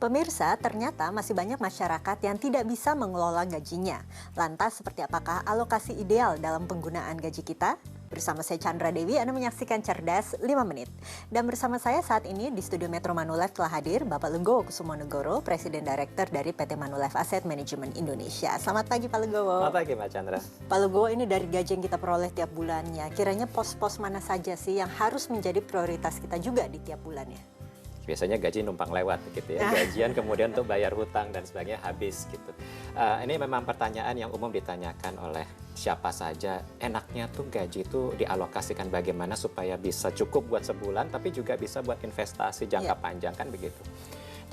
Pemirsa, ternyata masih banyak masyarakat yang tidak bisa mengelola gajinya. Lantas, seperti apakah alokasi ideal dalam penggunaan gaji kita? Bersama saya Chandra Dewi, Anda menyaksikan Cerdas 5 Menit. Dan bersama saya saat ini di studio Metro Manulife telah hadir Bapak Legowo Kusumonegoro, Presiden Director dari PT Manulife Asset Management Indonesia. Selamat pagi Pak Legowo. Selamat pagi Mbak Chandra. Pak Legowo, ini dari gaji yang kita peroleh tiap bulannya, kiranya pos-pos mana saja sih yang harus menjadi prioritas kita juga di tiap bulannya? Biasanya gaji numpang lewat gitu ya, gajian kemudian untuk bayar hutang dan sebagainya habis gitu. Ini memang pertanyaan yang umum ditanyakan oleh siapa saja. Enaknya tuh gaji itu dialokasikan bagaimana supaya bisa cukup buat sebulan, tapi juga bisa buat investasi jangka panjang, kan begitu.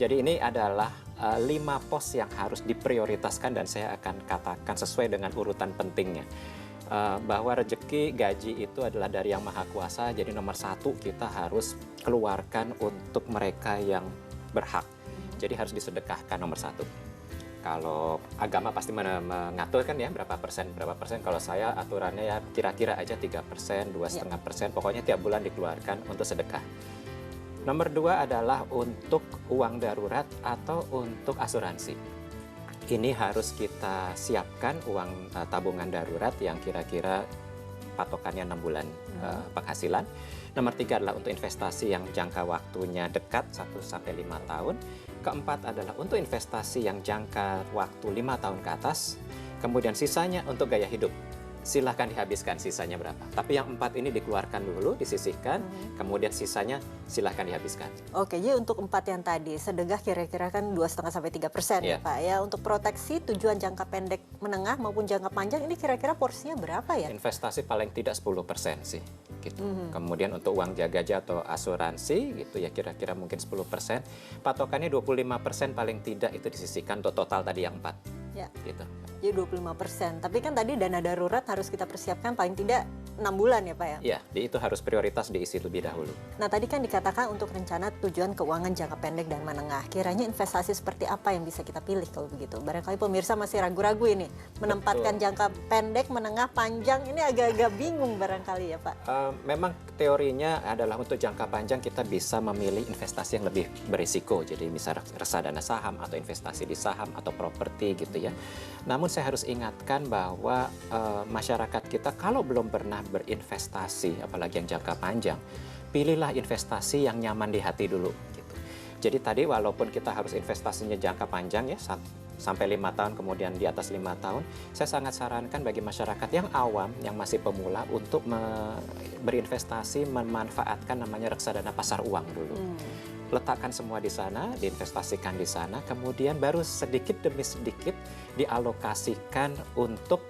Jadi ini adalah 5 pos yang harus diprioritaskan dan saya akan katakan sesuai dengan urutan pentingnya. Bahwa rezeki gaji itu adalah dari Yang Maha Kuasa, jadi nomor 1 kita harus keluarkan untuk mereka yang berhak. Jadi harus disedekahkan nomor 1. Kalau agama pasti mengatur kan ya berapa persen. Kalau saya aturannya ya kira-kira aja 3%, 2,5%, pokoknya tiap bulan dikeluarkan untuk sedekah. Nomor 2 adalah untuk uang darurat atau untuk asuransi. Ini harus kita siapkan uang tabungan darurat yang kira-kira patokannya 6 bulan penghasilan. Nomor 3 adalah untuk investasi yang jangka waktunya dekat 1-5 tahun. Keempat adalah untuk investasi yang jangka waktu 5 tahun ke atas. Kemudian sisanya untuk gaya hidup. Silahkan dihabiskan sisanya berapa. Tapi yang 4 ini dikeluarkan dulu, disisihkan, kemudian sisanya silahkan dihabiskan. Oke, jadi untuk 4 yang tadi, sedekah kira-kira kan 2,5-3% ya Pak ya. Untuk proteksi tujuan jangka pendek, menengah maupun jangka panjang ini kira-kira porsinya berapa ya? Investasi paling tidak 10% sih. Gitu. Kemudian untuk uang jaga atau asuransi gitu ya kira-kira mungkin 10%. Patokannya 25% paling tidak itu disisihkan untuk total tadi yang 4. Ya. Gitu. Jadi 25%. Tapi kan tadi dana darurat harus kita persiapkan paling tidak 6 bulan ya Pak ya? Iya, itu harus prioritas diisi lebih dahulu. Nah tadi kan dikatakan untuk rencana tujuan keuangan jangka pendek dan menengah. Kiranya investasi seperti apa yang bisa kita pilih kalau begitu? Barangkali pemirsa masih ragu-ragu ini. Menempatkan jangka pendek, menengah, panjang ini agak-agak bingung barangkali ya Pak? Memang teorinya adalah untuk jangka panjang kita bisa memilih investasi yang lebih berisiko. Jadi misalnya reksadana saham atau investasi di saham atau properti gitu ya. Namun saya harus ingatkan bahwa masyarakat kita kalau belum pernah berinvestasi, apalagi yang jangka panjang, pilihlah investasi yang nyaman di hati dulu. Gitu. Jadi tadi walaupun kita harus investasinya jangka panjang ya, sampai 5 tahun, kemudian di atas 5 tahun, saya sangat sarankan bagi masyarakat yang awam, yang masih pemula untuk berinvestasi, memanfaatkan namanya reksadana pasar uang dulu. Letakkan semua di sana, diinvestasikan di sana, kemudian baru sedikit demi sedikit dialokasikan untuk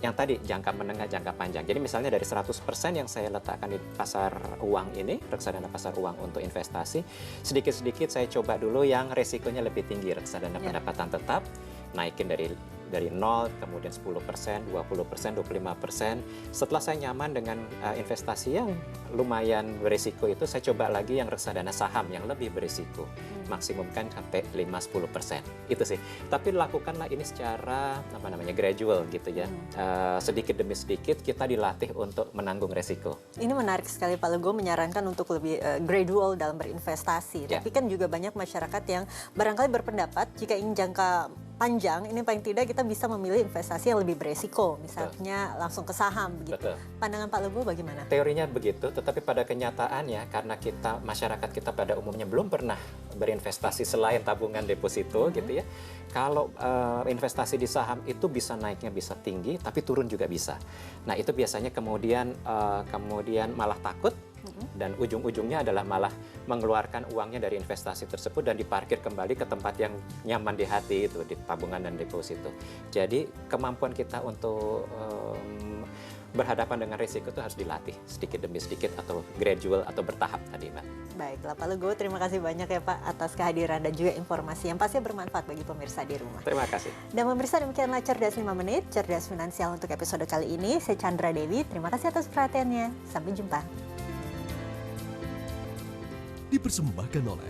yang tadi jangka menengah, jangka panjang. Jadi misalnya dari 100% yang saya letakkan di pasar uang ini, reksadana pasar uang untuk investasi, sedikit-sedikit saya coba dulu yang resikonya lebih tinggi, reksadana pendapatan tetap, naikin dari 0, kemudian 10%, 20%, 25%. Setelah saya nyaman dengan investasi yang lumayan berisiko itu, saya coba lagi yang reksadana saham yang lebih berisiko. Maksimumkan sampai 5-10%. Itu sih. Tapi lakukanlah ini secara gradual gitu ya. Sedikit demi sedikit kita dilatih untuk menanggung resiko. Ini menarik sekali Pak Legowo menyarankan untuk lebih gradual dalam berinvestasi. Tapi kan juga banyak masyarakat yang barangkali berpendapat jika ingin jangka panjang, ini paling tidak kita bisa memilih investasi yang lebih beresiko, misalnya langsung ke saham begitu. Pandangan Pak Legowo bagaimana? Teorinya begitu, tetapi pada kenyataannya karena masyarakat kita pada umumnya belum pernah berinvestasi selain tabungan deposito gitu ya. Kalau investasi di saham itu bisa naiknya bisa tinggi, tapi turun juga bisa. Nah itu biasanya kemudian malah takut. Dan ujung-ujungnya adalah malah mengeluarkan uangnya dari investasi tersebut dan diparkir kembali ke tempat yang nyaman di hati itu, di tabungan dan deposito. Jadi kemampuan kita untuk berhadapan dengan risiko itu harus dilatih sedikit demi sedikit atau gradual atau bertahap tadi Mbak. Baiklah Pak Legowo, terima kasih banyak ya Pak atas kehadiran dan juga informasi yang pasti bermanfaat bagi pemirsa di rumah. Terima kasih. Dan pemirsa, demikianlah Cerdas 5 Menit, Cerdas Finansial untuk episode kali ini. Saya Chandra Dewi, terima kasih atas perhatiannya. Sampai jumpa. Dipersembahkan oleh